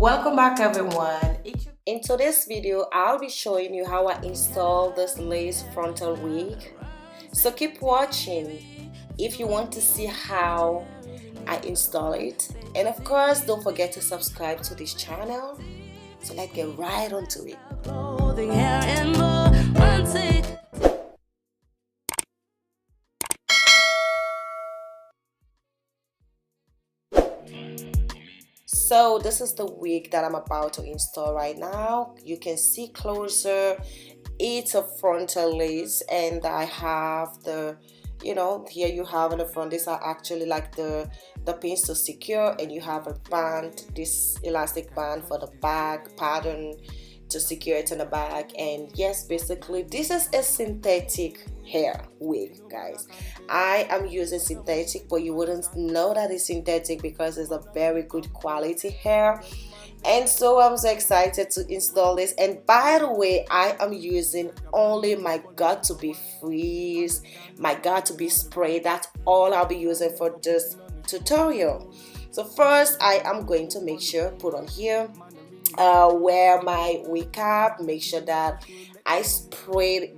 Welcome back everyone. In today's video, I'll be showing you how I install this lace frontal wig. So keep watching if you want to see how I install it. And of course, don't forget to subscribe to this channel. So let's get right onto it. So this is the wig that I'm about to install right now. You can see closer, it's a frontal lace, and I have the, here you have in the front, these are actually like the pins to secure, and you have a band, this elastic band for the back pattern to secure it in the back. And yes, basically this is a synthetic hair wig, guys. I am using synthetic, but you wouldn't know that it's synthetic because it's a very good quality hair. And so I'm so excited to install this. And by the way, I am using only my got to be freeze, my got to be spray. That's all I'll be using for this tutorial. So first I am going to make sure put on here wear my wig cap, make sure that I sprayed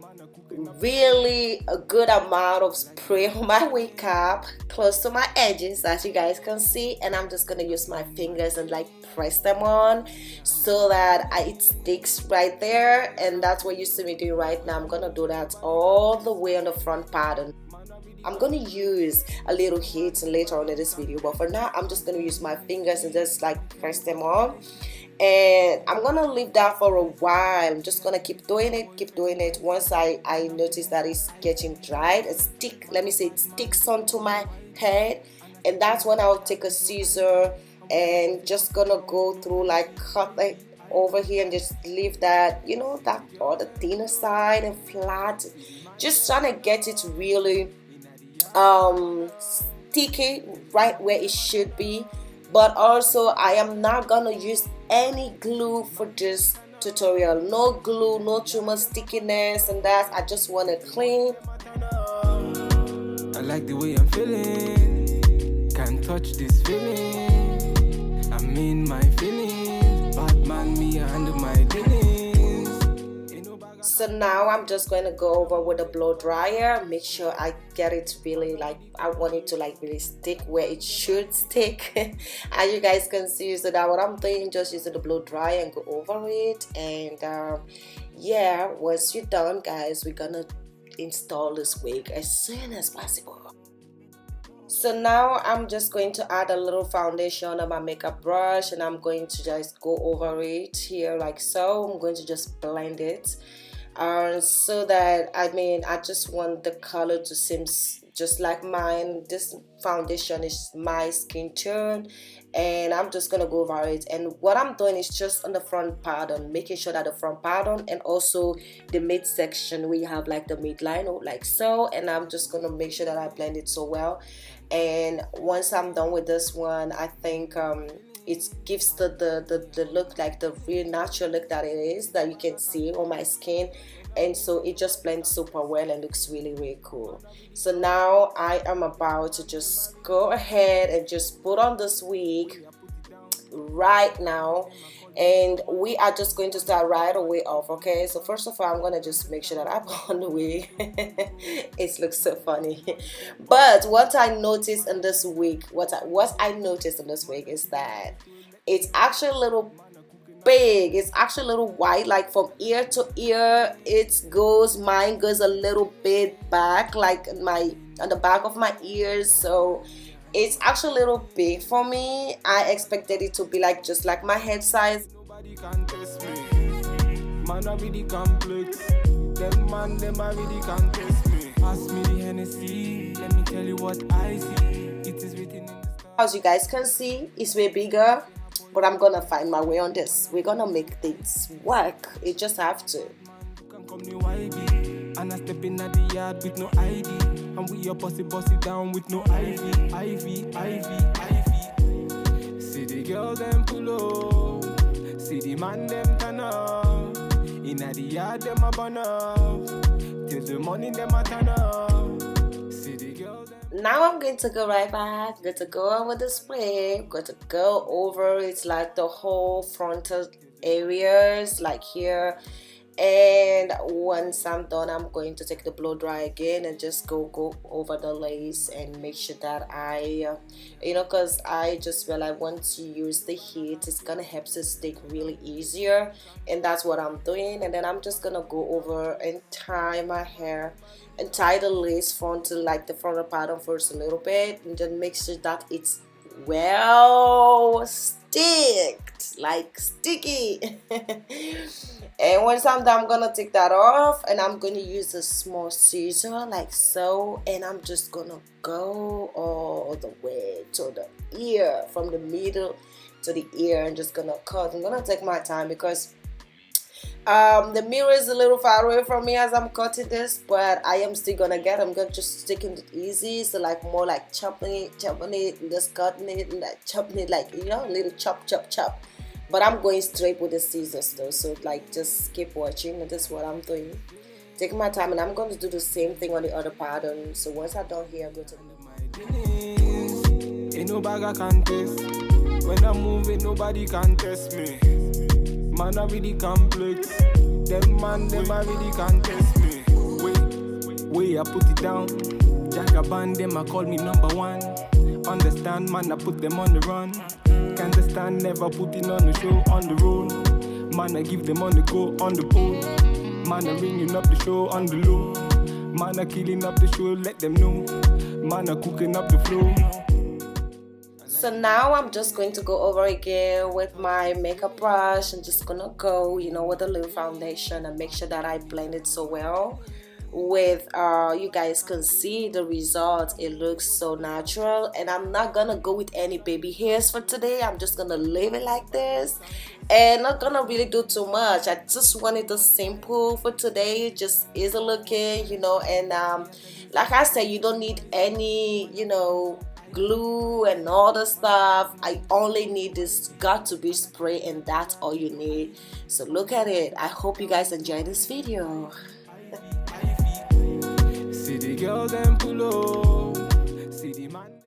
really a good amount of spray on my wig cap close to my edges, as you guys can see. And I'm just gonna use my fingers and like press them on so that it sticks right there. And that's what you see me doing right now. I'm gonna do that all the way on the front pattern. I'm gonna use a little heat later on in this video, but for now I'm just gonna use my fingers and just like press them on. And I'm gonna leave that for a while. I'm just gonna keep doing it. Once I notice that it's getting dried, it sticks onto my head, and that's when I'll take a scissor and just gonna go through, like cut it over here and just leave that, that or the thinner side and flat, just trying to get it really sticky right where it should be. But also I am not gonna use any glue for this tutorial. No glue, no too much stickiness and that. I just want to clean. I like the way I'm feeling. Can't touch this feeling. I'm in my feelings. Batman, me under my dealings. So now I'm just going to go over with a blow dryer. Make sure I get it really, like I want it to like really stick where it should stick. As you guys can see, so that what I'm doing, just using the blow dryer and go over it. And yeah, once you're done, guys, we're gonna install this wig as soon as possible. So now I'm just going to add a little foundation on my makeup brush, and I'm going to just go over it here like so. I'm going to just blend it so that I just want the color to seem just like mine. This foundation is my skin tone, and I'm just gonna go over it. And what I'm doing is just on the front pattern, making sure that the front pattern and also the midsection we have like the midline like so. And I'm just gonna make sure that I blend it so well. And once I'm done with this one, I think it gives the look, like the real natural look that it is, that you can see on my skin. And so it just blends super well and looks really cool. So now I am about to just go ahead and just put on this wig right now, and we are just going to start right away off. Okay, so first of all, I'm gonna just make sure that I put on the wig. It looks so funny. But what I noticed in this wig, what I noticed in this wig is that it's actually a little big. It's actually a little wide, like from ear to ear. Mine goes a little bit back, like on the back of my ears. So it's actually a little big for me. I expected it to be like just like my head size. Nobody can test me. Man, I really complex. Them man, them I really can test me. Pass me the Hennessy. Let me tell you what I see. It is written in the stars. As you guys can see, it's way bigger, but I'm gonna find my way on this. We're gonna make things work. It just have to. Come new YB, and I step in at the yard with no ID, and we up bossy down with no Ivy. See the girl them pull up, see the man them turn up, in at the yard them a burn up, till the morning them a turn up. See the girl them. now I'm going to go right back. Going to go over the spray. Going to go over it's like the whole frontal areas, like here. And once I'm done, I'm going to take the blow dry again and just go over the lace and make sure that I because I just realized once you use the heat, it's gonna help to stick really easier, and that's what I'm doing. And then I'm just gonna go over and tie my hair and tie the lace frontal, like the frontal pattern, first a little bit, and then make sure that it's well sticked, like sticky. And once I'm done, I'm gonna take that off, and I'm gonna use a small scissor like so, and I'm just gonna go all the way to the ear, from the middle to the ear, and just gonna cut. I'm gonna take my time because the mirror is a little far away from me as I'm cutting this, but I am still gonna get. I'm gonna just taking it easy, so like more like chopping it, and just cutting it, and like chopping it, like little chop, chop, chop. But I'm going straight with the scissors though, so like just keep watching, and that's what I'm doing. Taking my time, and I'm going to do the same thing on the other pattern. So once I'm done here, I go to Ain't no bag I can taste. When I'm moving, nobody can test me. Man, I really complete. Them man, them I really can test me. Way I put it down. Jackaban, them I call me number one. Understand, man, I put them on the run. Can't understand, never putting on the show, on the road. Man, I give them on the go, on the pole. Man, I ringing up the show on the low. Man, I killing up the show, let them know. Man, I cooking up the flow. So now I'm just going to go over again with my makeup brush. I'm just gonna go, with a little foundation and make sure that I blend it so well. With you guys can see the result. It looks so natural, and I'm not gonna go with any baby hairs for today. I'm just gonna leave it like this and not gonna really do too much. I just wanted the simple for today, just easy looking, and like I said, you don't need any glue and all the stuff. I only need this got to be spray, and that's all you need. So look at it. I hope you guys enjoy this video. See the girl them pull up. See the man.